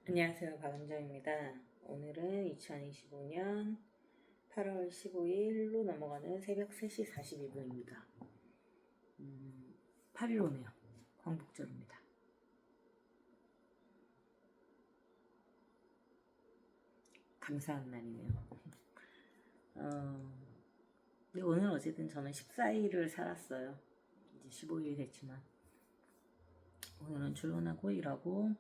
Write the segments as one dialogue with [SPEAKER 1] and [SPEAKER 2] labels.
[SPEAKER 1] 안녕하세요. 박은정입니다. 오늘은 2025년 8월 15일로 넘어가는 새벽 3시 42분입니다. 8일 오네요. 광복절입니다. 감사한 날이네요. 근데 오늘 어쨌든 저는 14일을 살았어요. 이제 15일이 됐지만 오늘은 출근하고 일하고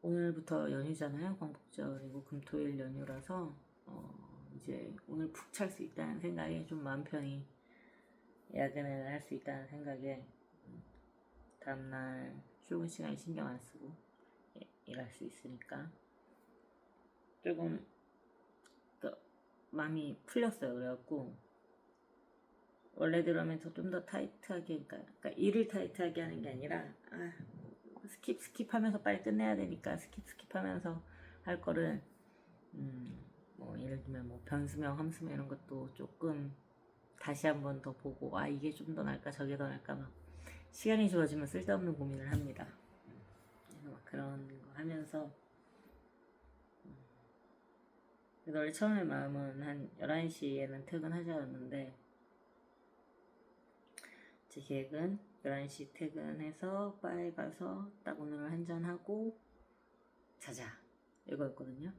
[SPEAKER 1] 오늘부터 연휴잖아요. 광복절이고 금토일 연휴라서 이제 오늘 푹 잘 수 있다는 생각에 좀 마음 편히 야근을 할 수 있다는 생각에 다음날 출근 시간에 신경 안 쓰고 일할 수 있으니까 조금 더 마음이 풀렸어요. 그래갖고 원래대로면 좀 더 타이트하게, 그러니까 일을 타이트하게 하는 게 아니라 스킵하면서 빨리 끝내야 되니까 스킵하면서 할 거를 뭐 예를 들면 뭐 변수명, 함수명 이런 것도 조금 다시 한번 더 보고 이게 좀 더 나을까 저게 더 나을까 막 시간이 주어지면 쓸데없는 고민을 합니다. 그래서 막 그런 거 하면서 원래 처음에 마음은 한 11시에는 퇴근하자였는데 제 계획은 11시 퇴근해서 바에 가서 딱 오늘 한잔하고 자자 이거였거든요.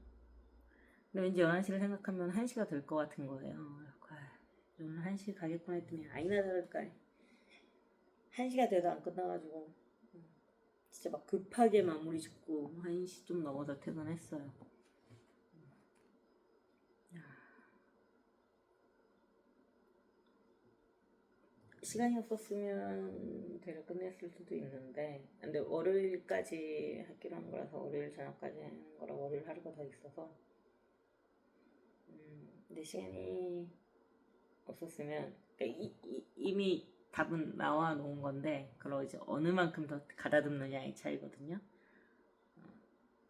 [SPEAKER 1] 근데 왠지 11시를 생각하면 1시가 될 것 같은 거예요. 오늘 1시 가겠구나 했더니 아니나 다를까 1시가 돼도 안 끝나가지고 진짜 막 급하게 마무리 짓고 1시 좀 넘어서 퇴근했어요. 시간이 없었으면 대략 끝냈을 수도 있는데 근데 월요일까지 하기로 한 거라서 월요일 저녁까지 하는 거라 월요일 하루가 더 있어서 근데 시간이 없었으면 그러니까 이미 답은 나와 놓은 건데 그걸 이제 어느 만큼 더 가다듬느냐의 차이거든요.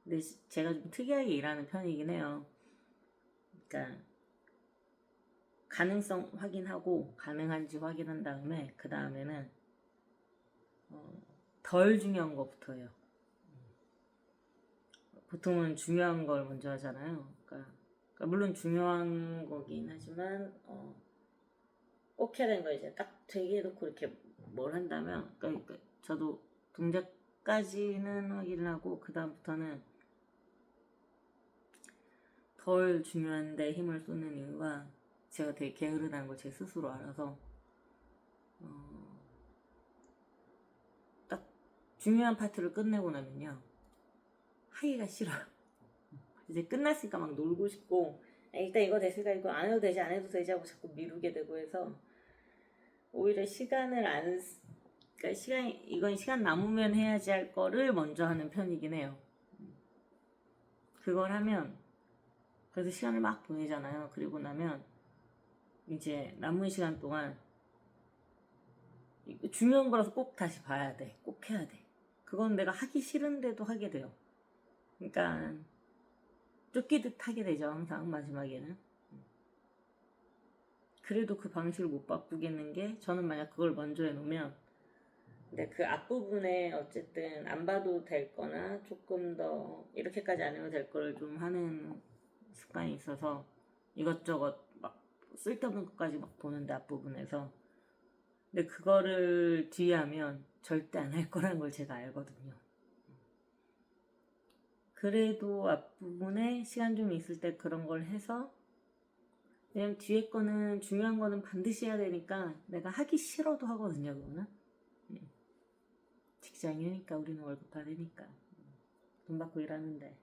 [SPEAKER 1] 근데 제가 좀 특이하게 일하는 편이긴 해요. 그러니까 가능성 확인하고 가능한지 확인한 다음에 그 다음에는 덜 중요한 것부터 해요. 보통은 중요한 걸 먼저 하잖아요. 그러니까 물론 중요한 거긴 하지만 꼭 해야 되는 거 이제 딱 되게 해놓고 이렇게 뭘 한다면 그러니까 저도 동작까지는 확인을 하고 그 다음부터는 덜 중요한데 힘을 쏟는 이유가 제가 되게 게으르다는 걸 제 스스로 알아서 딱 중요한 파트를 끝내고 나면요 하기가 싫어요. 이제 끝났으니까 막 놀고 싶고 일단 이거 됐으니까 이거 안 해도 되지 안 해도 되지 하고 자꾸 미루게 되고 해서 오히려 시간을 안 그러니까 이건 시간 남으면 해야지 할 거를 먼저 하는 편이긴 해요. 그걸 하면 그래서 시간을 막 보내잖아요. 그리고 나면 이제 남은 시간 동안 중요한 거라서 꼭 다시 봐야 돼. 꼭 해야 돼. 그건 내가 하기 싫은데도 하게 돼요. 그러니까 쫓기듯 하게 되죠. 항상 마지막에는. 그래도 그 방식을 못 바꾸겠는 게 저는 만약 그걸 먼저 해놓으면 근데 그 앞부분에 어쨌든 안 봐도 될 거나 조금 더 이렇게까지 안 해도 될 거를 좀 하는 습관이 있어서 이것저것 막 쓸데없는 것까지 막 보는데 앞부분에서 근데 그거를 뒤에 하면 절대 안 할 거라는 걸 제가 알거든요. 그래도 앞부분에 시간 좀 있을 때 그런 걸 해서 왜냐면 뒤에 거는 중요한 거는 반드시 해야 되니까 내가 하기 싫어도 하거든요. 그거는 직장이니까 우리는 월급 받으니까 돈 받고 일하는데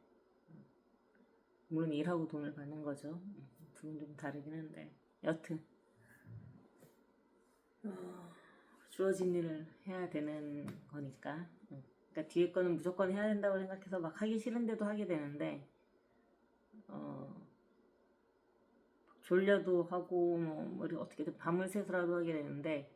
[SPEAKER 1] 물론 일하고 돈을 받는 거죠. 둘은 좀 다르긴 한데 여튼 주어진 일을 해야 되는 거니까 그러니까 뒤에 거는 무조건 해야 된다고 생각해서 막 하기 싫은데도 하게 되는데 졸려도 하고 뭐 어떻게든 밤을 새서라도 하게 되는데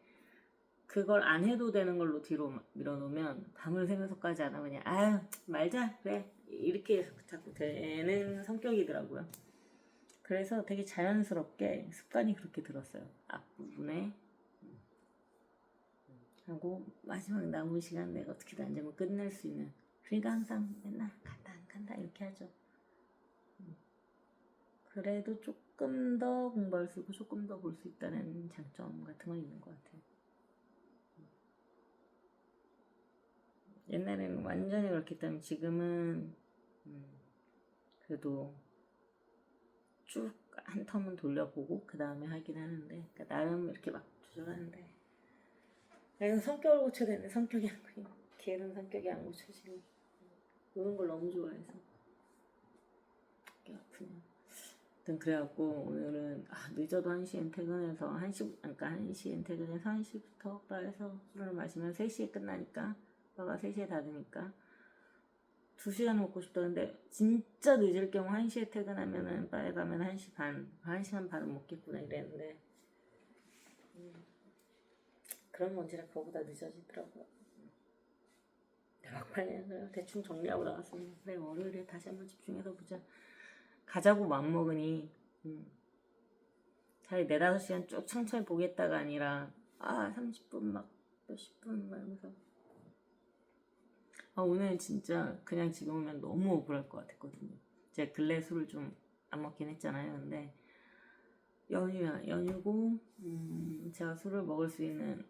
[SPEAKER 1] 그걸 안 해도 되는 걸로 뒤로 밀어놓으면 밤을 새면서까지 안 하면 그냥 말자 그래 이렇게 자꾸 되는 성격이더라고요. 그래서 되게 자연스럽게 습관이 그렇게 들었어요. 앞부분에 하고 마지막 남은 시간 내가 어떻게든 안 되면 끝낼 수 있는 그러니까 항상 맨날 간다 안 간다 이렇게 하죠. 그래도 조금 더 공부할 수 있고 조금 더 볼 수 있다는 장점 같은 건 있는 것 같아요. 옛날에는 완전히 그렇기 때문에 지금은 그래도 쭉 한 텀은 돌려보고 그 다음에 하긴 하는데, 그러니까 나름 이렇게 막 조절하는데, 나는 성격을 고쳐야 되는데 성격이 안 고쳐. 걔는 성격이 안 고쳐지고 노는 걸 너무 좋아해서 아프네요. 아무튼 그래갖고 오늘은 늦어도 1시엔 퇴근해서 1시엔 퇴근해서 1시부터 바에서 술을 마시면 3시에 끝나니까, 바가 3시에 닫으니까 2시간 먹고 싶다. 근데 진짜 늦을 경우 1시에 퇴근하면은 바에 가면 1시 반, 1시간 반은 먹겠구나 이랬는데 그런 건지라 그거보다 늦어지더라고요. 막판에 대충 정리하고 나왔습니다. 그래, 월요일에 다시 한번 집중해서 보자. 가자고 맘먹으니 차라리 4-5시간 쭉 천천히 보겠다가 아니라 30분 막 몇십 분 말면서 오늘 진짜 그냥 지금 오면 너무 억울할 것 같았거든요. 제가 근래 술을 좀 안 먹긴 했잖아요. 근데 연휴고 제가 술을 먹을 수 있는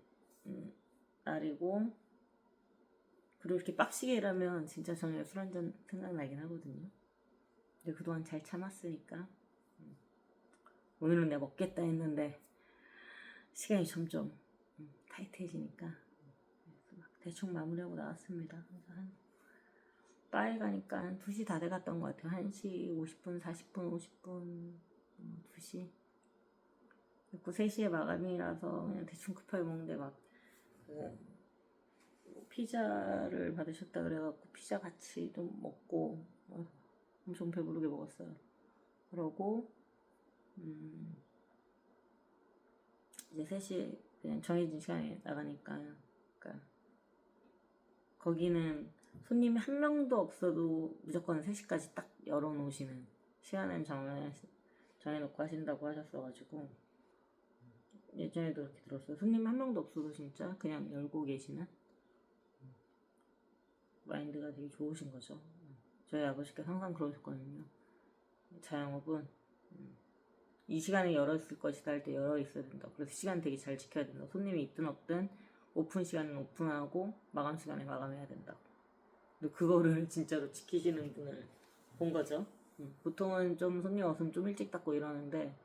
[SPEAKER 1] 날이고, 그리고 이렇게 빡시게 일하면 진짜 저녁에 술 한잔 생각나긴 하거든요. 근데 그동안 잘 참았으니까 오늘은 내가 먹겠다 했는데 시간이 점점 타이트해지니까 막 대충 마무리하고 나왔습니다. 그래서 바에 가니까 한 2시 다 돼갔던 것 같아요. 1시 50분, 40분, 50분, 2시. 그리고 3시에 마감이라서 그냥 대충 급하게 먹는데 피자를 받으셨다 그래갖고 피자 같이 좀 먹고 엄청 배부르게 먹었어요. 그러고 이제 3시에 그냥 정해진 시간에 나가니까, 그러니까 거기는 손님이 한 명도 없어도 무조건 3시까지 딱 열어놓으시는, 시간은 정해놓고 하신다고 하셨어가지고 예전에도 그렇게 들었어요. 손님 한 명도 없어도 진짜 그냥 열고 계시는 마인드가 되게 좋으신 거죠. 저희 아버지께서 항상 그러셨거든요. 자영업은 이 시간에 열어있을 것이다 할 때 열어있어야 된다. 그래서 시간 되게 잘 지켜야 된다. 손님이 있든 없든 오픈 시간은 오픈하고 마감 시간에 마감해야 된다. 근데 그거를 진짜로 지키시는 분을 본 거죠. 보통은 좀 손님 없으면 좀 일찍 닫고 이러는데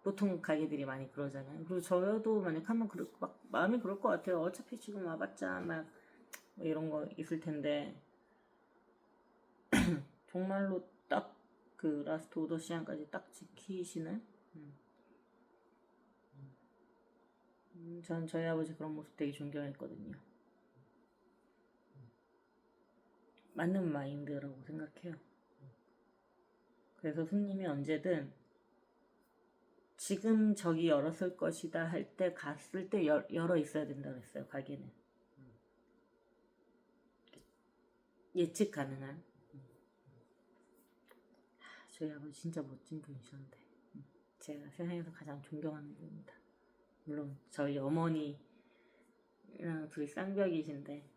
[SPEAKER 1] 보통 가게들이 많이 그러잖아요. 그리고 저도 만약 하면 막 마음이 그럴 것 같아요. 어차피 지금 와봤자 막 이런 거 있을 텐데 정말로 딱 그 라스트 오더 시간까지 딱 지키시는 전 저희 아버지 그런 모습 되게 존경했거든요. 맞는 마인드라고 생각해요. 그래서 손님이 언제든 지금 저기 열었을 것이다 할 때 갔을 때 열어 있어야 된다 그랬어요. 가게는 예측 가능한. 저희 아버지 진짜 멋진 분이셨는데 제가 세상에서 가장 존경하는 분입니다. 물론 저희 어머니랑 둘이 쌍벽이신데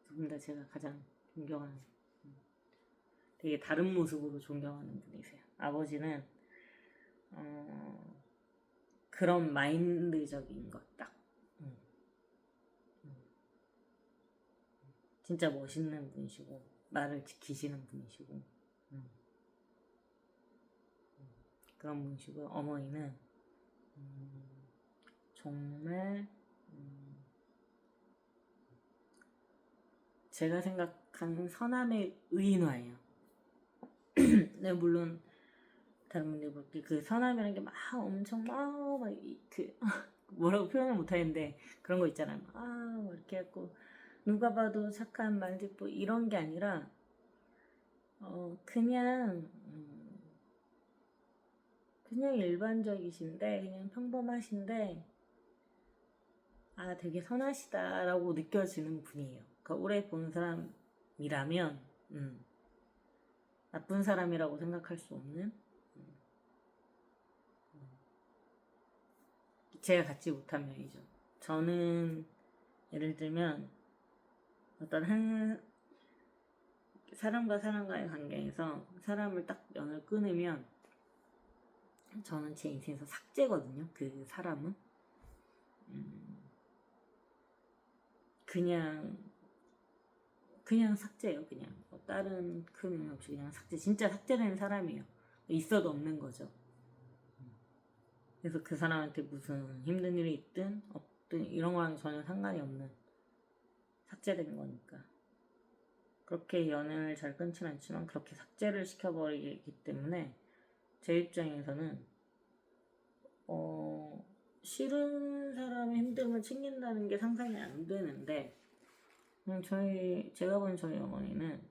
[SPEAKER 1] 두 분 다 제가 가장 존경하는, 되게 다른 모습으로 존경하는 분이세요. 아버지는 그런 마인드적인 것 딱 진짜 멋있는 분이시고 말을 지키시는 분이시고 그런 분이시고, 어머니는 정말 제가 생각하는 선함의 의인화예요. 네, 물론 다른 분들 볼때 그 선함이라는 게 막 엄청 뭐라고 표현을 못하겠는데 그런 거 있잖아요. 막 이렇게 했고 누가 봐도 착한 말듣고 이런 게 아니라 그냥 일반적이신데 그냥 평범하신데 되게 선하시다라고 느껴지는 분이에요. 그러니까 오래 본 사람이라면 나쁜 사람이라고 생각할 수 없는, 제가 갖지 못한 면이죠. 저는 예를 들면 어떤 한 사람과 사람과의 관계에서 사람을 딱 연을 끊으면 저는 제 인생에서 삭제거든요. 그 사람은 그냥 삭제예요. 그냥 뭐 다른 큰 의미 없이 그냥 삭제. 진짜 삭제되는 사람이에요. 있어도 없는 거죠. 그래서 그 사람한테 무슨 힘든 일이 있든 없든 이런 거랑 전혀 상관이 없는 삭제되는 거니까. 그렇게 연을 잘 끊진 않지만 그렇게 삭제를 시켜버리기 때문에 제 입장에서는 싫은 사람의 힘듦을 챙긴다는 게 상상이 안 되는데 제가 본 저희 어머니는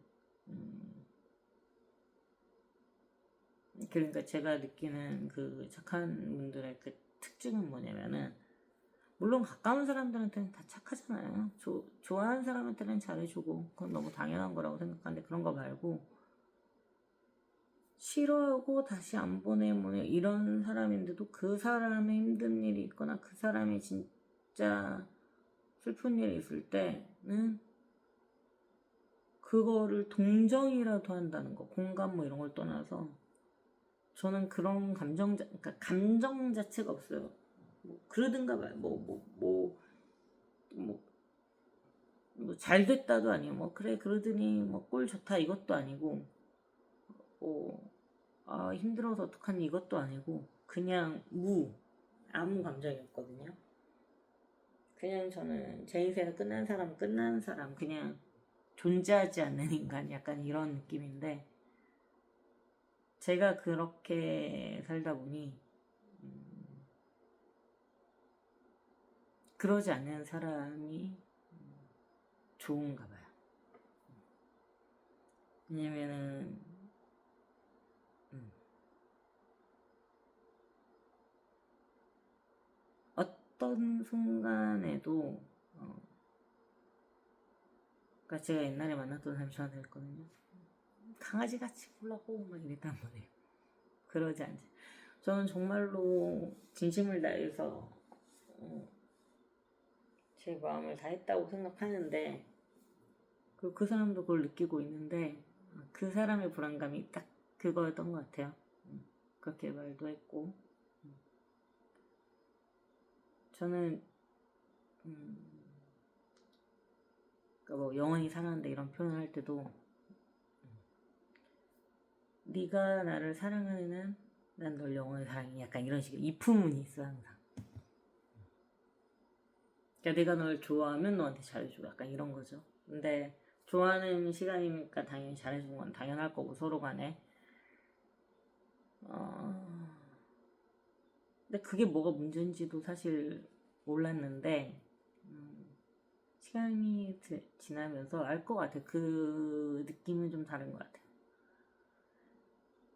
[SPEAKER 1] 그러니까 제가 느끼는 그 착한 분들의 그 특징은 뭐냐면은 물론 가까운 사람들한테는 다 착하잖아요. 좋아하는 사람한테는 잘해주고 그건 너무 당연한 거라고 생각하는데 그런 거 말고 싫어하고 다시 안 보내면 이런 사람인데도 그 사람의 힘든 일이 있거나 그 사람이 진짜 슬픈 일이 있을 때는 그거를 동정이라도 한다는 거, 공감 뭐 이런 걸 떠나서 저는 그런 그러니까 감정 자체가 없어요. 뭐 그러든가 봐요. 잘 됐다도 아니고 뭐 그래 그러더니 뭐 꼴 좋다 이것도 아니고 힘들어서 어떡하니 이것도 아니고 그냥 아무 감정이었거든요. 그냥 저는 제 인생에서 끝난 사람 그냥 존재하지 않는 인간 약간 이런 느낌인데 제가 그렇게 살다 보니 그러지 않는 사람이 좋은가 봐요. 왜냐면은 어떤 순간에도 그러니까 제가 옛날에 만났던 사람이 저한테 그랬거든요. 강아지같이 굴라고 막 이랬단 말이에요. 그러지 않지. 저는 정말로 진심을 다해서 제 마음을 다했다고 생각하는데 그 사람도 그걸 느끼고 있는데 그 사람의 불안감이 딱 그거였던 것 같아요. 그렇게 말도 했고 저는 그러니까 뭐 영원히 사랑한다 이런 표현을 할 때도 네가 나를 사랑하는 난 널 영원히 사랑해 약간 이런 식의 이품문이 있어 항상. 그러니까 내가 널 좋아하면 너한테 잘해줘 약간 이런 거죠. 근데 좋아하는 시간이니까 당연히 잘해주는 건 당연할 거고 서로 간에 근데 그게 뭐가 문제인지도 사실 몰랐는데 시간이 지나면서 알 것 같아요. 그 느낌은 좀 다른 것 같아요.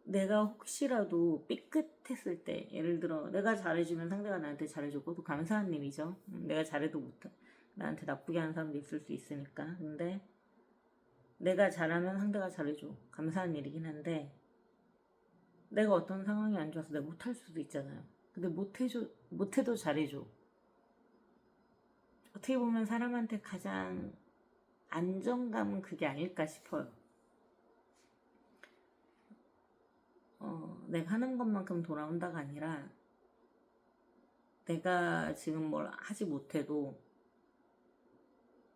[SPEAKER 1] 내가 혹시라도 삐끗했을 때 예를 들어 내가 잘해주면 상대가 나한테 잘해주고 또 감사한 일이죠. 내가 잘해도 나한테 나쁘게 하는 사람도 있을 수 있으니까. 근데 내가 잘하면 상대가 잘해줘. 감사한 일이긴 한데 내가 어떤 상황이 안 좋아서 내가 못할 수도 있잖아요. 근데 못해도 잘해줘. 어떻게 보면 사람한테 가장 안정감은 그게 아닐까 싶어요. 내가 하는 것만큼 돌아온다가 아니라 내가 지금 뭘 하지 못해도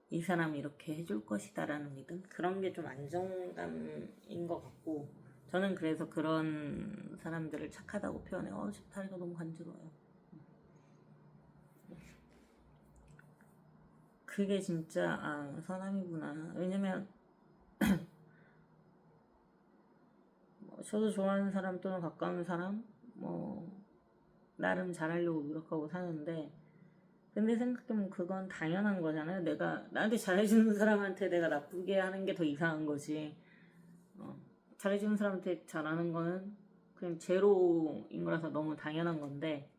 [SPEAKER 1] 이 사람이 이렇게 해줄 것이다라는 믿음? 그런 게 좀 안정감인 것 같고 저는 그래서 그런 사람들을 착하다고 표현해요. 지금 다리가 너무 간지러워요. 그게 진짜 사람이구나. 왜냐면 저도 좋아하는 사람 또는 가까운 사람 나름 잘하려고 노력하고 사는데 근데 생각해보면 그건 당연한 거잖아요. 내가 나한테 잘해주는 사람한테 내가 나쁘게 하는 게 더 이상한 거지. 잘해주는 사람한테 잘하는 거는 그냥 제로인 거라서 너무 당연한 건데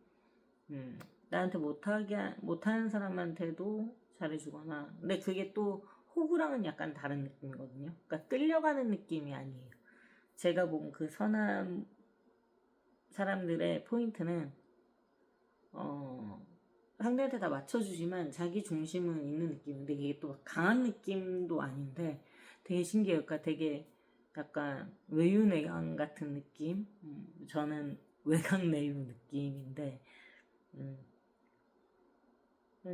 [SPEAKER 1] 나한테 못하는 사람한테도 잘해주거나 근데 그게 또 호구랑은 약간 다른 느낌이거든요. 그러니까 끌려가는 느낌이 아니에요. 제가 본 그 선한 사람들의 포인트는 상대한테 다 맞춰주지만 자기 중심은 있는 느낌인데 이게 또 강한 느낌도 아닌데 되게 신기해요. 그러니까 되게 약간 외유내강 같은 느낌? 저는 외강내유 느낌인데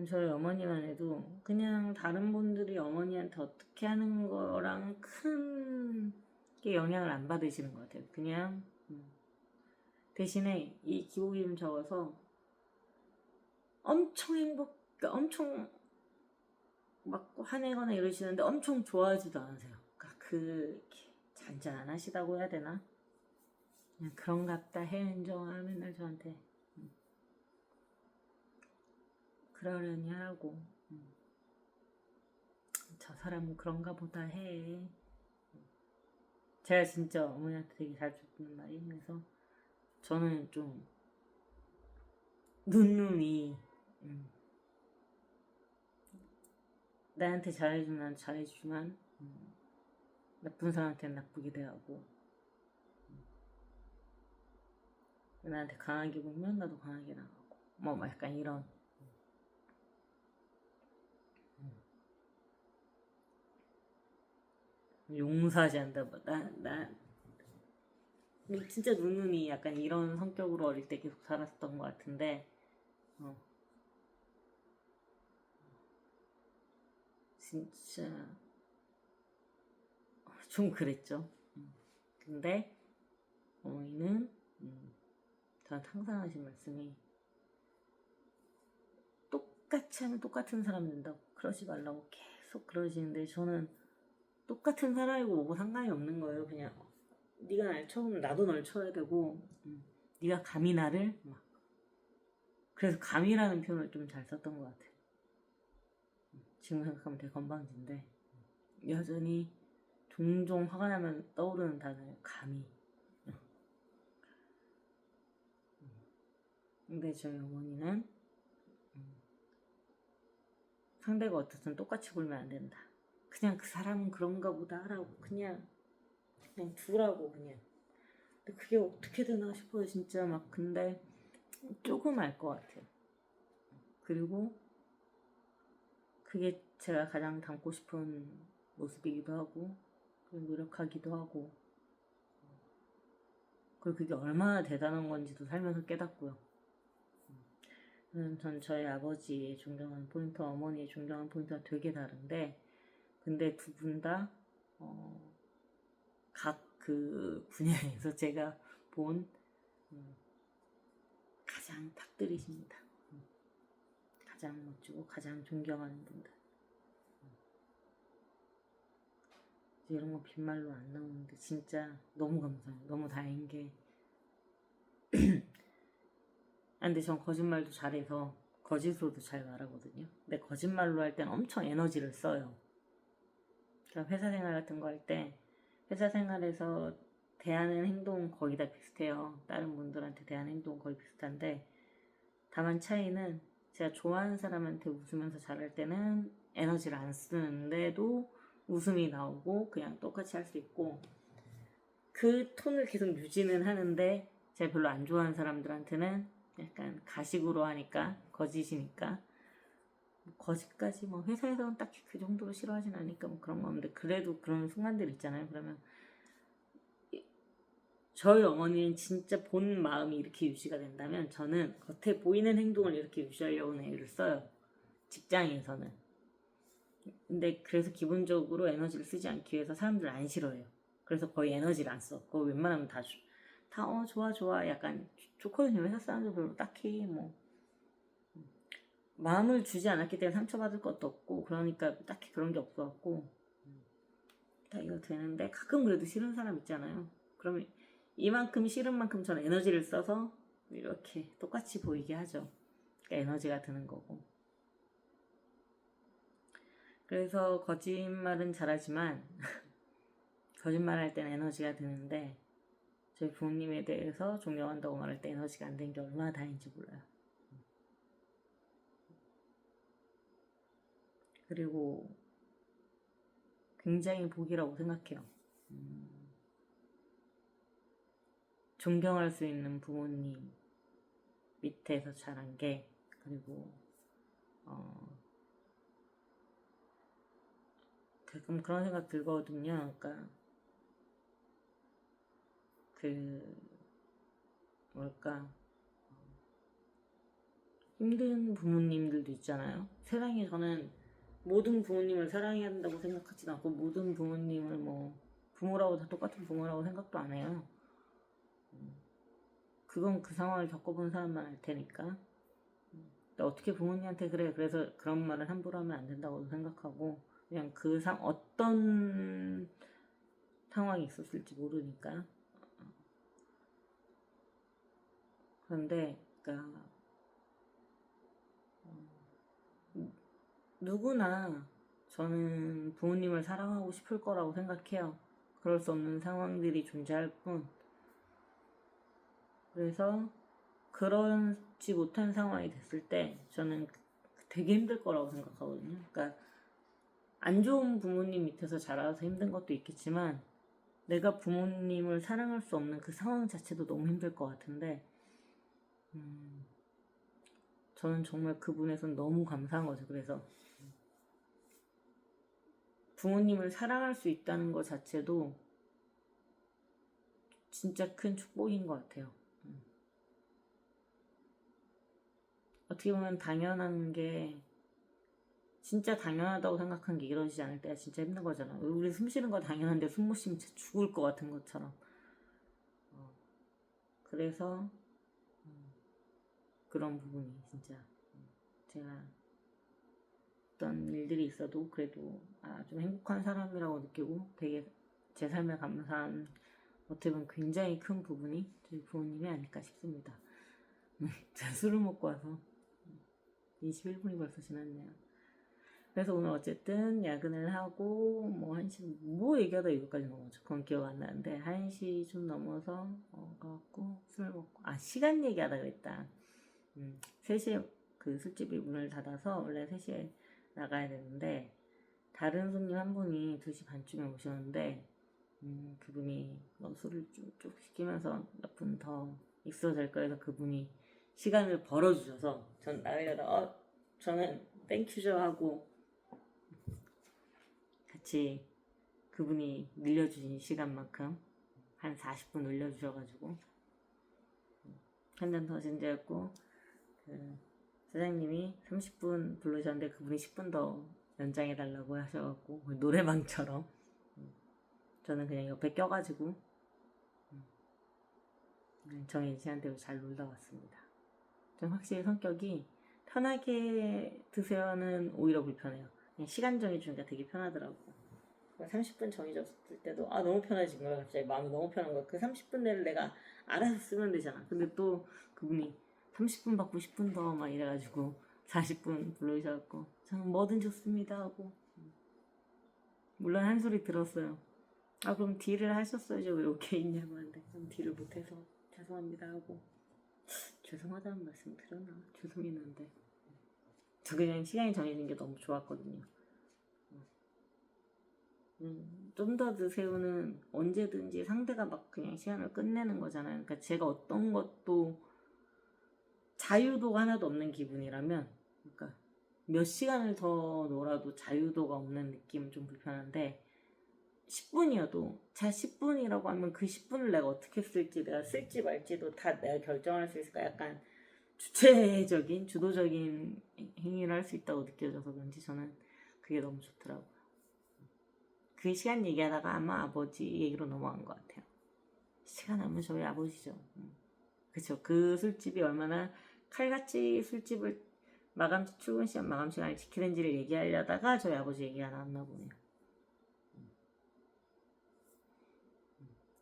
[SPEAKER 1] 저희 어머니만 해도 그냥 다른 분들이 어머니한테 어떻게 하는 거랑 큰 게 영향을 안 받으시는 것 같아요. 그냥 대신에 이 기복 이름 적어서 엄청 엄청 막 화내거나 이러시는데 엄청 좋아하지도 않으세요. 그러니까 이렇게 잔잔하시다고 해야 되나? 그냥 그런갑다 해은정아 맨날 저한테 그러려니 하고 저 사람은 그런가 보다 해. 제가 진짜 어머니한테 되게 잘 듣는 말이 그래서 저는 좀 눈눈이 나한테 잘해주면 잘해주지만 나쁜 사람한테는 나쁘게 대하고 나한테 강하게 보면 나도 강하게 나가고 뭐 약간 이런 용서하지 않는다. 나 진짜 눈눈이 약간 이런 성격으로 어릴 때 계속 살았던 것 같은데 진짜 좀 그랬죠. 근데 어머니는 저한테 항상 하신 말씀이 똑같이 하면 똑같은 사람 된다고 그러지 말라고 계속 그러시는데 저는 똑같은 사람이고 뭐고 상관이 없는 거예요. 그냥 네가 날 쳐보면 나도 널 쳐야 되고 네가 감히 나를 막 그래서 감이라는 표현을 좀 잘 썼던 것 같아요. 지금 생각하면 되게 건방진데 여전히 종종 화가 나면 떠오르는 단어예요. 감히. 근데 저희 어머니는 상대가 어떻든 똑같이 굴면 안 된다. 그냥 그 사람은 그런가 보다 하라고 그냥 두라고 그냥. 근데 그게 어떻게 되나 싶어요 진짜 막. 근데 조금 알 것 같아요. 그리고 그게 제가 가장 닮고 싶은 모습이기도 하고 노력하기도 하고 그리고 그게 얼마나 대단한 건지도 살면서 깨닫고요. 전 저희 아버지의 존경하는 포인트, 어머니의 존경하는 포인트가 되게 다른데 근데 두 분 다 각 그 분야에서 제가 본 가장 탑들이십니다. 가장 멋지고 가장 존경하는 분들. 이런 거 빈말로 안 나오는데 진짜 너무 감사해요. 너무 다행인 게 근데 전 거짓말도 잘해서 거짓으로도 잘 말하거든요. 근데 거짓말로 할 때는 엄청 에너지를 써요. 그러니까 회사 생활 같은 거 할 때 회사 생활에서 대하는 행동 거의 다 비슷해요. 다른 분들한테 대하는 행동 거의 비슷한데 다만 차이는 제가 좋아하는 사람한테 웃으면서 잘할 때는 에너지를 안 쓰는데도 웃음이 나오고 그냥 똑같이 할 수 있고 그 톤을 계속 유지는 하는데 제가 별로 안 좋아하는 사람들한테는 약간 가식으로 하니까 거짓이니까 거짓까지 뭐 회사에서는 딱히 그 정도로 싫어하진 않으니까 뭐 그런 거 없는데 그래도 그런 순간들 있잖아요. 그러면 저희 어머니는 진짜 본 마음이 이렇게 유지가 된다면 저는 겉에 보이는 행동을 이렇게 유지하려고 애를 써요. 직장에서는. 근데 그래서 기본적으로 에너지를 쓰지 않기 위해서 사람들 안 싫어해요. 그래서 거의 에너지를 안 써. 그거 웬만하면 다 좋아 약간 좋거든요. 회사 사람들 별로 딱히 뭐 마음을 주지 않았기 때문에 상처받을 것도 없고 그러니까 딱히 그런 게 없어갖고 다 이거 되는데 가끔 그래도 싫은 사람 있잖아요. 그러면 이만큼 싫은 만큼 저는 에너지를 써서 이렇게 똑같이 보이게 하죠. 그러니까 에너지가 드는 거고. 그래서 거짓말은 잘하지만 거짓말할 땐 에너지가 드는데 저희 부모님에 대해서 존경한다고 말할 때 에너지가 안 되는 게 얼마나 다행인지 몰라요. 그리고 굉장히 복이라고 생각해요. 존경할 수 있는 부모님 밑에서 자란 게 그리고 가끔 그런 생각 들거든요. 그러니까 뭘까, 힘든 부모님들도 있잖아요. 세상에 저는 모든 부모님을 사랑해야 한다고 생각하지도 않고 모든 부모님을 뭐 부모라고 다 똑같은 부모라고 생각도 안 해요. 그건 그 상황을 겪어본 사람만 알 테니까. 어떻게 부모님한테 그래, 그래서 그런 말을 함부로 하면 안 된다고 생각하고, 그냥 어떤 상황이 있었을지 모르니까. 그런데 그러니까 누구나 저는 부모님을 사랑하고 싶을 거라고 생각해요. 그럴 수 없는 상황들이 존재할 뿐. 그래서 그러지 못한 상황이 됐을 때 저는 되게 힘들 거라고 생각하거든요. 그러니까 안 좋은 부모님 밑에서 자라서 힘든 것도 있겠지만 내가 부모님을 사랑할 수 없는 그 상황 자체도 너무 힘들 것 같은데, 저는 정말 그분에선 너무 감사한 거죠. 그래서 부모님을 사랑할 수 있다는 것 자체도 진짜 큰 축복인 것 같아요. 어떻게 보면 당연한 게, 진짜 당연하다고 생각한 게 이루어지지 않을 때가 진짜 힘든 거잖아. 우리 숨 쉬는 거 당연한데 숨 못 쉬면 진짜 죽을 것 같은 것처럼. 그래서 그런 부분이 진짜 제가 어떤 일들이 있어도 그래도 좀 행복한 사람이라고 느끼고 되게 제 삶에 감사한, 어떻게 보면 굉장히 큰 부분이 저희 부모님이 아닐까 싶습니다. 제가 술을 먹고 와서 21분이 벌써 지났네요. 그래서 오늘 어쨌든 야근을 하고 뭐 1시 뭐 얘기하다 이거까지 넘어져. 그건 기억 안 나는데 1시 좀 넘어서 가갖고 술 먹고, 시간 얘기하다 그랬다. 3시에 그 술집이 문을 닫아서 원래 3시에 나가야 되는데 다른 손님 한 분이 2시 반쯤에 오셨는데 그분이 술을 쭉 시키면서 몇 분 더 있어도 될까 해서 그분이 시간을 벌어주셔서 전 나가려다 저는 땡큐죠 하고 같이 그분이 늘려주신 시간만큼 한 40분 늘려주셔가지고 한 잔 더 진지했고, 그 사장님이 30분 부르셨는데 그분이 10분 더 연장해달라고 하셔갖고 노래방처럼 저는 그냥 옆에 껴가지고 정인 씨한테 잘 놀다 왔습니다. 좀 확실히 성격이 편하게 드세요는 오히려 불편해요. 그냥 시간 정해주니까 되게 편하더라고. 30분 정해졌을 때도 너무 편해진 거야. 갑자기 마음이 너무 편한 거야. 그 30분 내를 내가 알아서 쓰면 되잖아. 근데 또 그분이 30분 받고 10분 더 막 이래가지고 40분 부르셔갖고 저는 뭐든 좋습니다 하고, 물론 한 소리 들었어요. 그럼 딜을 하셨어야죠. 왜 오케이 있냐고 하는데 그럼 딜을 못해서 죄송합니다 하고, 죄송하다는 말씀 드렸나? 죄송했는데 저 그냥 시간이 정해진 게 너무 좋았거든요. 좀 더 드세요는 언제든지 상대가 막 그냥 시간을 끝내는 거잖아요. 그러니까 제가 어떤 것도 자유도가 하나도 없는 기분이라면, 그러니까 몇 시간을 더 놀아도 자유도가 없는 느낌은 좀 불편한데, 10분이어도 자 10분이라고 하면 그 10분을 내가 어떻게 쓸지, 내가 쓸지 말지도 다 내가 결정할 수 있을까, 약간 주체적인 주도적인 행위를 할 수 있다고 느껴져서 그런지 저는 그게 너무 좋더라고요. 그 시간 얘기하다가 아마 아버지 얘기로 넘어간 것 같아요. 시간 하면 저희 아버지죠. 그쵸. 그 술집이 얼마나 칼같이 술집을 출근 시간 마감 시간을 지키는지를 얘기하려다가 저희 아버지 얘기가 나왔나 보네요.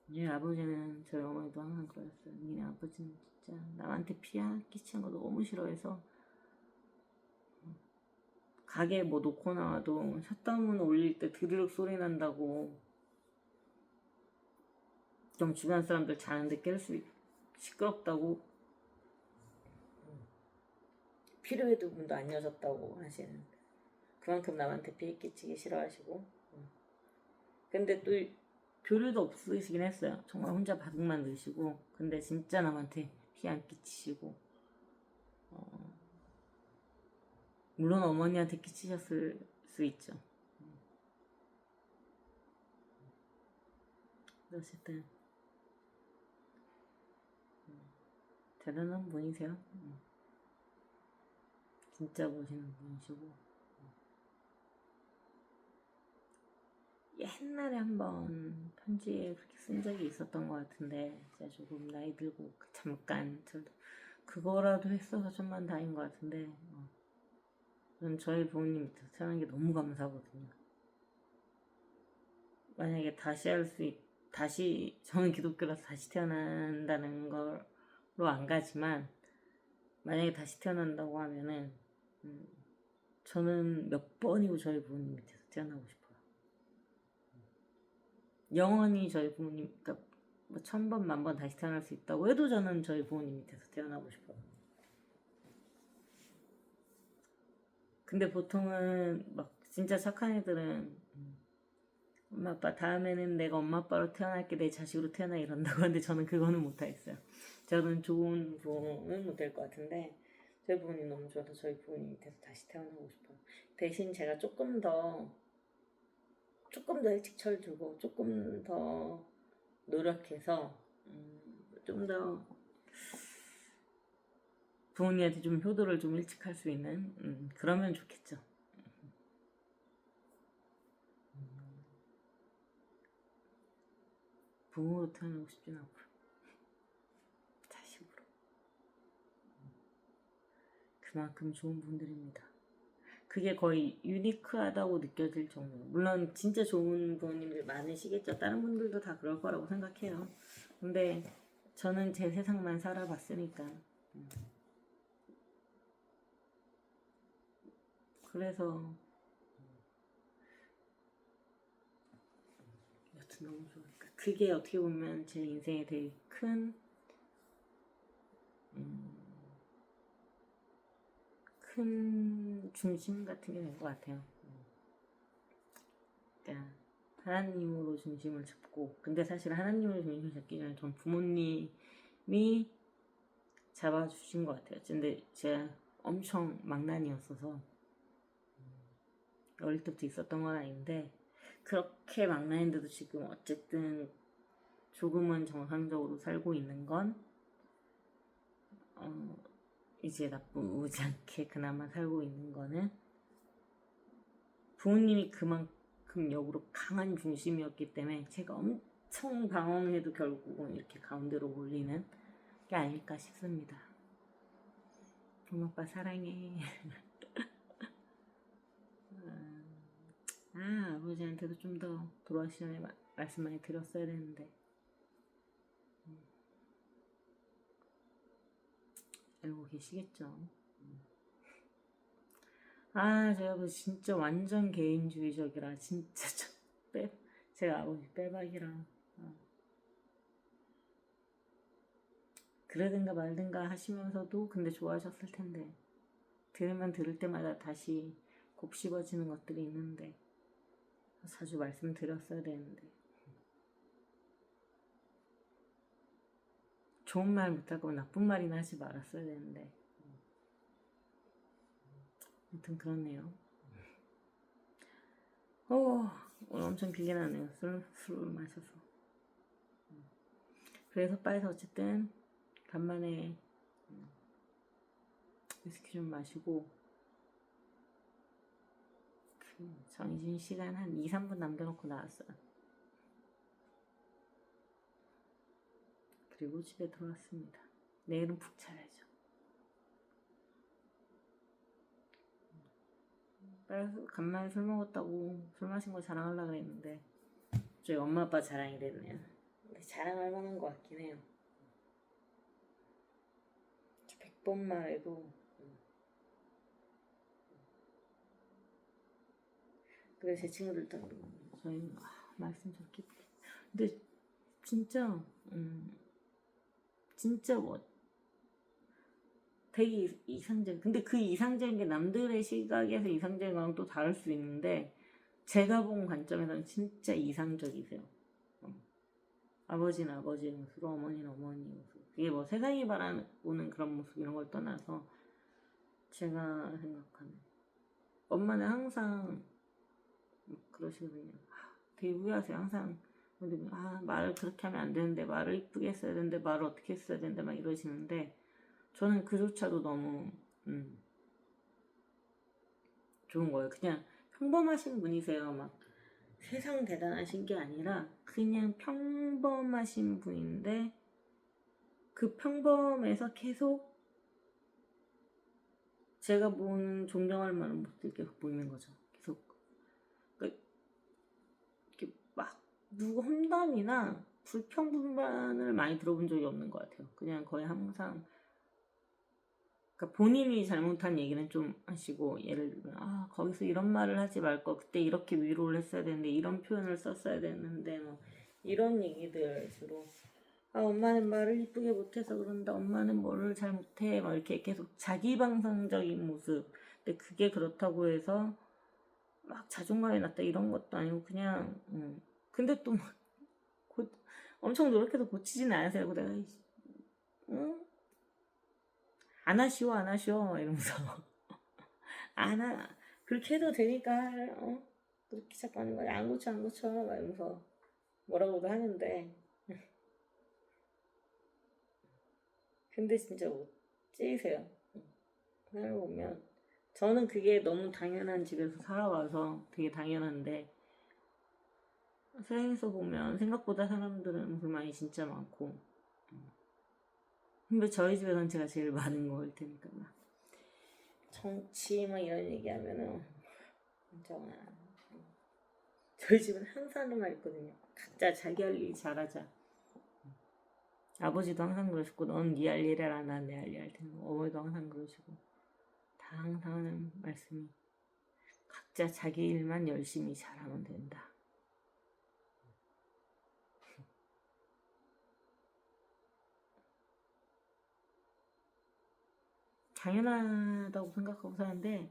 [SPEAKER 1] 저희 아버지는, 저희 어머니도 항상 그랬어요. 니네 아버지는 진짜 남한테 피해 끼치는 거 너무 싫어해서 가게 뭐 놓고 나와도 샷다운 올릴 때 드르륵 소리 난다고, 좀 주변 사람들 자는데 깰 수 시끄럽다고, 필요해도 문도 안 여셨다고 하시는, 그만큼 남한테 피해 끼치기 싫어하시고, 근데 또 교류도 없으시긴 했어요. 정말 혼자 바둑만 넣으시고, 근데 진짜 남한테 피해 안 끼치시고, 물론 어머니한테 끼치셨을 수 있죠. 어쨌든 대단한 분이세요. 진짜 멋있는 분이시고. 옛날에 한번 편지에 그렇게 쓴 적이 있었던 것 같은데 제가 조금 나이 들고 잠깐 저도 그거라도 했어서 천만 다행인 것 같은데 저는 저희 부모님 밑에서 태어난 게 너무 감사하거든요. 만약에 다시 저는 기독교라서 다시 태어난다는 걸로 안 가지만 만약에 다시 태어난다고 하면은 저는 몇 번이고 저희 부모님 밑에서 태어나고 싶어요. 영원히 저희 부모님, 그러니까 뭐 1000번, 10,000번 다시 태어날 수 있다고 해도 저는 저희 부모님 밑에서 태어나고 싶어요. 근데 보통은 막 진짜 착한 애들은 엄마 아빠 다음에는 내가 엄마 아빠로 태어날게 내 자식으로 태어나 이런다고 하는데 저는 그거는 못하겠어요. 저는 좋은 부모는 못 될 것 같은데 저희 부모님 너무 좋아서 저희 부모님 밑에서 다시 태어나고 싶어요. 대신 제가 조금 더 일찍 철들고 조금 더 노력해서 좀 더 부모님한테 좀 효도를 좀 일찍 할 수 있는 그러면 좋겠죠. 부모로 태어나고 싶진 않고요. 자식으로. 그만큼 좋은 분들입니다. 그게 거의 유니크하다고 느껴질 정도. 물론 진짜 좋은 부모님들 많으시겠죠. 다른 분들도 다 그럴 거라고 생각해요. 근데 저는 제 세상만 살아봤으니까. 그래서 여튼 너무 좋아. 그게 어떻게 보면 제 인생에 되게 큰 중심 같은 게 된 것 같아요. 그러니까 하나님으로 중심을 잡고, 근데 사실 하나님으로 중심을 잡기 전에 전 부모님이 잡아주신 것 같아요. 근데 제가 엄청 망난이었어서 어릴 때부터 있었던 건 아닌데 그렇게 망난인데도 지금 어쨌든 조금은 정상적으로 살고 있는 건 이제 나쁘지 않게 그나마 살고 있는 거는 부모님이 그만큼 역으로 강한 중심이었기 때문에 제가 엄청 방황해도 결국은 이렇게 가운데로 몰리는 게 아닐까 싶습니다. 엄마 아빠 사랑해. 아버지한테도 좀 더 돌아가시 전에 말씀 많이 드렸어야 되는데 알고 계시겠죠. 저희 아버지 진짜 완전 개인주의적이라 진짜 제가 아버지 빼박이라 그러든가 말든가 하시면서도 근데 좋아하셨을 텐데 들으면 들을 때마다 다시 곱씹어지는 것들이 있는데 자주 말씀드렸어야 되는데 좋은 말 못할 거면 나쁜 말이나 하지 말았어야 되는데 아무튼 그렇네요. 오늘 엄청 길게 나네요. 술 마셔서. 그래서 바에서 어쨌든 간만에 위스키 좀 마시고 정신 시간 한 2, 3분 남겨놓고 나왔어요. 그리고 집에 들어왔습니다. 내일은 푹 자야죠. 간만에 술 먹었다고 술 마신 거 자랑하려고 그랬는데 저희 엄마 아빠 자랑이 됐네요. 근데 자랑할 만한 것 같긴 해요. 100번 말해도 그래 제 친구들도 저희 말씀 저렇게 근데 진짜 진짜 되게 이상적. 근데 그 이상적인 게 남들의 시각에서 이상적인 거랑 또 다를 수 있는데 제가 본 관점에서는 진짜 이상적이세요. 아버지는 아버지의 모습, 어머니는 어머니의 모습. 그게 뭐 세상이 바라보는 그런 모습 이런 걸 떠나서 제가 생각하는 엄마는 항상 그러시거든요. 되게 후회하세요. 항상 말을 그렇게 하면 안 되는데, 말을 이쁘게 했어야 되는데, 말을 어떻게 했어야 되는데 막 이러시는데, 저는 그조차도 너무 좋은 거예요. 그냥 평범하신 분이세요. 막 세상 대단하신 게 아니라 그냥 평범하신 분인데, 그 평범에서 계속 제가 보는 존경할 만한 모습들이 계속 보이는 거죠. 계속 이렇게 막 누구 험담이나 불평불만을 많이 들어본 적이 없는 것 같아요. 그냥 거의 항상 그러니까 본인이 잘못한 얘기는 좀 하시고, 예를 들면 거기서 이런 말을 하지 말걸, 그때 이렇게 위로를 했어야 되는데 이런 표현을 썼어야 되는데 뭐 이런 얘기들 주로 엄마는 말을 이쁘게 못해서 그런다, 엄마는 뭐를 잘 못해, 막 이렇게 계속 자기방상적인 모습. 근데 그게 그렇다고 해서 막 자존감이 낮다 이런 것도 아니고 그냥 근데 또 막 엄청 노력해서 고치지는 않으세요. 내가 응? 안 하시오 이러면서 그렇게 해도 되니까 그렇게 자꾸 하는 거야. 안 고쳐 막 이러면서 뭐라고도 하는데 근데 진짜 못 찌세요. 살아보면 저는 그게 너무 당연한 집에서 살아와서 되게 당연한데, 세상에서 보면 생각보다 사람들은 불만이 진짜 많고, 근데 저희 집에서는 제가 제일 많은 거일 테니까 막 정치 막 이런 얘기하면은 진짜 저희 집은 항상 하는 말 있거든요. 각자 자기 할 일 잘하자. 아버지도 항상 그러시고, 넌 네 할 일 해라, 난 내 할 일 할 테니. 어머니도 항상 그러시고, 다 항상 하는 말씀이 각자 자기 일만 열심히 잘하면 된다. 당연하다고 생각하고 사는데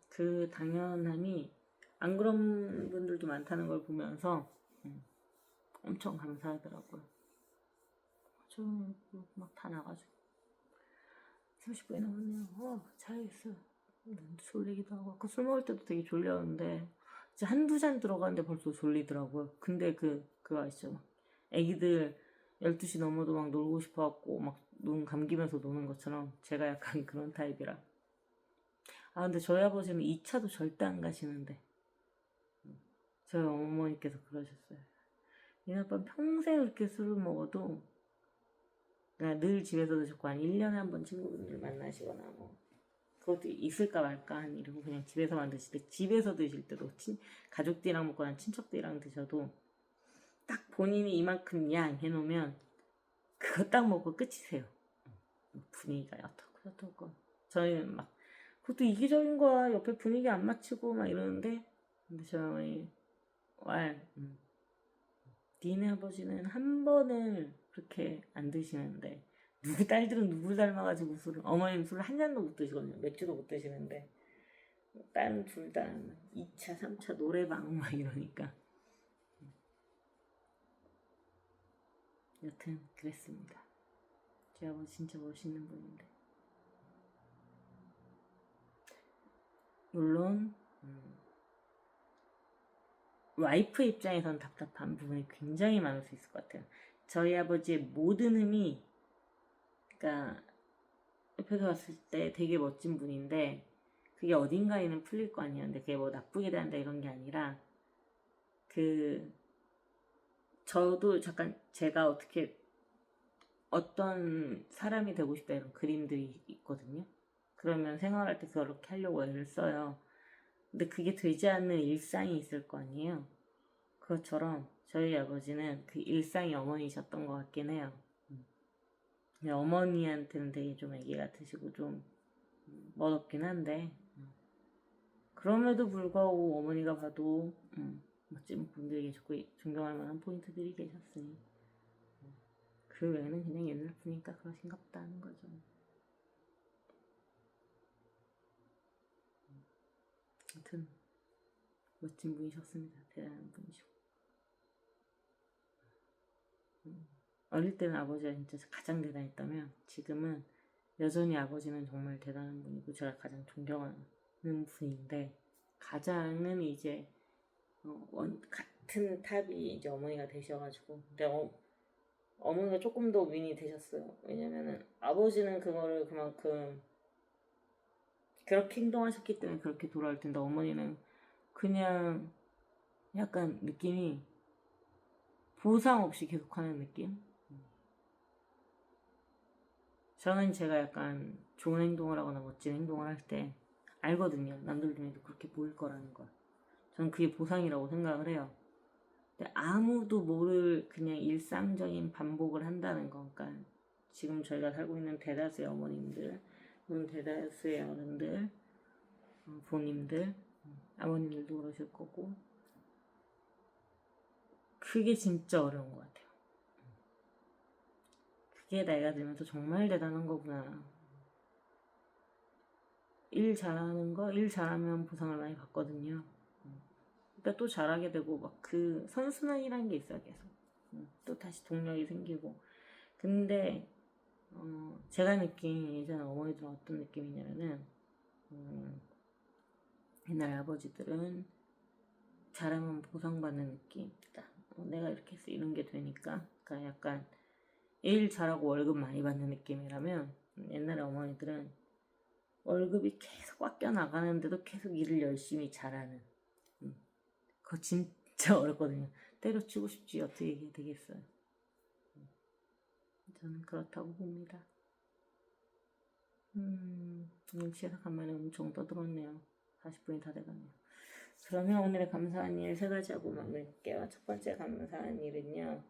[SPEAKER 1] 그 당연함이 안 그런 분들도 많다는 걸 보면서 엄청 감사하더라고요. 저막 다 나가지고 30분이 남았네요. 잘했어요. 졸리기도 하고 아까 술 먹을 때도 되게 졸렸는데 이제 한두 잔 들어가는데 벌써 졸리더라고요. 근데 그거 아시죠? 애기들 12시 넘어도 막 놀고 싶어갖고 막 눈 감기면서 노는 것처럼 제가 약간 그런 타입이라. 근데 저희 아버지는 2차도 절대 안 가시는데 저희 어머니께서 그러셨어요. 얘네 아빠 평생 그렇게 술을 먹어도 그냥 늘 집에서 드셨고 한 1년에 한 번 친구분들 만나시거나 뭐 그것도 있을까 말까 이러고 그냥 집에서만 드실 때, 집에서 드실 때도 가족들이랑 먹거나 친척들이랑 드셔도 딱 본인이 이만큼 양 해놓으면 그거 딱 먹고 끝이세요. 분위기가 어떻고 저희는 막 그것도 이기적인 거야, 옆에 분위기 안 맞추고 막 이러는데, 근데 저희 니네 아버지는 한 번을 그렇게 안 드시는데 누구 딸들은 누굴 닮아가지고 어머니는 술을 한 잔도 못 드시거든요. 맥주도 못 드시는데 딸은 둘 다 2차 3차 노래방 막 이러니까 여튼 그랬습니다. 제 아버지 진짜 멋있는 분인데, 물론 와이프 입장에선 답답한 부분이 굉장히 많을 수 있을 것 같아요. 저희 아버지의 모든 힘이, 그러니까 옆에서 봤을 때 되게 멋진 분인데 그게 어딘가에는 풀릴 거 아니에요. 근데 그게 뭐 나쁘게 된다 이런 게 아니라 저도 잠깐 제가 어떤 사람이 되고 싶다 이런 그림들이 있거든요. 그러면 생활할 때 그렇게 하려고 애를 써요. 근데 그게 되지 않는 일상이 있을 거 아니에요. 그것처럼 저희 아버지는 그 일상이 어머니셨던 것 같긴 해요. 어머니한테는 되게 좀 애기 같으시고 좀 멋없긴 한데, 그럼에도 불구하고 어머니가 봐도 멋진 분들이 계셨고 존경할 만한 포인트들이 계셨으니 그 외에는 그냥 옛날 분이니까 그러신가 보다 하는 거죠. 아무튼 멋진 분이셨습니다. 대단한 분이시고, 어릴 때는 아버지가 진짜 가장 대단했다면 지금은 여전히 아버지는 정말 대단한 분이고 제가 가장 존경하는 분인데, 가장은 이제 같은 탑이 이제 어머니가 되셔가지고, 근데 어머니가 조금 더 윈이 되셨어요. 왜냐면은 아버지는 그거를 그만큼 그렇게 행동하셨기 때문에 그렇게 돌아올 텐데, 어머니는 그냥 약간 느낌이 보상 없이 계속하는 느낌? 저는 제가 약간 좋은 행동을 하거나 멋진 행동을 할 때 알거든요. 남들 눈에도 그렇게 보일 거라는 걸. 저는 그게 보상이라고 생각을 해요. 근데 아무도 모를 그냥 일상적인 반복을 한다는 거. 그러니까 지금 저희가 살고 있는 대다수의 어머님들, 대다수의 어른들, 부모님들, 아버님들도 그러실 거고, 그게 진짜 어려운 것 같아요. 그게 나이가 들면서 정말 대단한 거구나. 일 잘하면 보상을 많이 받거든요. 그러니까 또 잘하게 되고, 막 그 선순환이라는 게 있어요, 계속. 또 다시 동력이 생기고. 근데, 제가 느낀 예전에 어머니들은 어떤 느낌이냐면은, 옛날 아버지들은 잘하면 보상받는 느낌. 내가 이렇게 해서 이런 게 되니까. 그러니까 약간 일 잘하고 월급 많이 받는 느낌이라면, 옛날에 어머니들은 월급이 계속 깎여 나가는데도 계속 일을 열심히 잘하는. 그거 진짜 어렵거든요. 때려치고 싶지 어떻게 이게 되겠어요. 저는 그렇다고 봅니다. 시작하면 엄청 떠들었네요. 40분이 다 돼가네요. 그러면 오늘의 감사한 일 3가지 하고 마무리할게요. 첫 번째 감사한 일은요.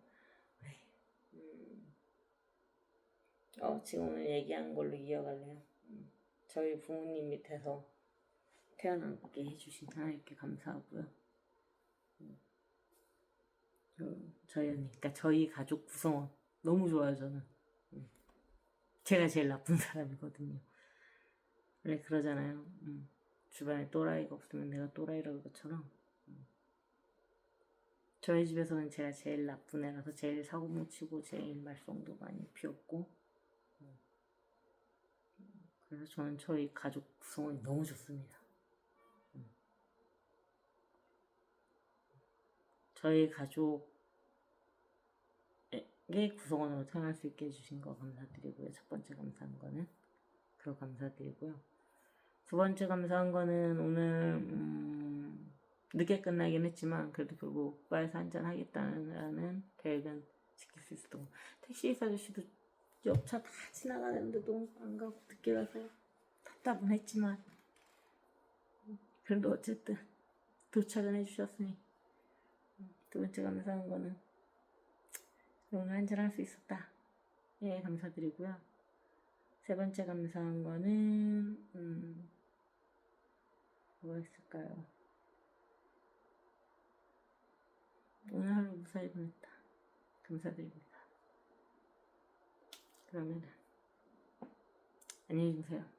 [SPEAKER 1] 지금 오늘 얘기한 걸로 이어갈래요. 저희 부모님 밑에서 태어나게 해주신 하나님께 감사하고요. 저희 언니, 그러니까 저희 가족 구성원 너무 좋아요. 저는 제가 제일 나쁜 사람이거든요. 원래 그러잖아요. 주변에 또라이가 없으면 내가 또라이라는 것처럼, 저희 집에서는 제가 제일 나쁜 애라서 제일 사고 뭉치고 제일 말썽도 많이 피웠고, 그래서 저는 저희 가족 구성원이 너무 좋습니다. 저희 가족의 구성원으로 태어날 수 있게 해주신 거 감사드리고요. 첫 번째 감사한 거는 그거 감사드리고요. 두 번째 감사한 거는 오늘 늦게 끝나긴 했지만 그래도 결국 바에서 한잔 하겠다는 계획은 지킬 수 있었던 거. 택시기사 아저씨도 옆차 다 지나가는데도 안 가고 늦게 가서 답답은 했지만 그래도 어쨌든 도착은 해주셨으니, 두 번째 감사한 거는 오늘 한잔 할 수 있었다. 예, 감사드리고요. 세 번째 감사한 거는 뭐가 있을까요? 오늘 하루 무사히 보냈다. 감사드립니다. 그러면 안녕히 주무세요.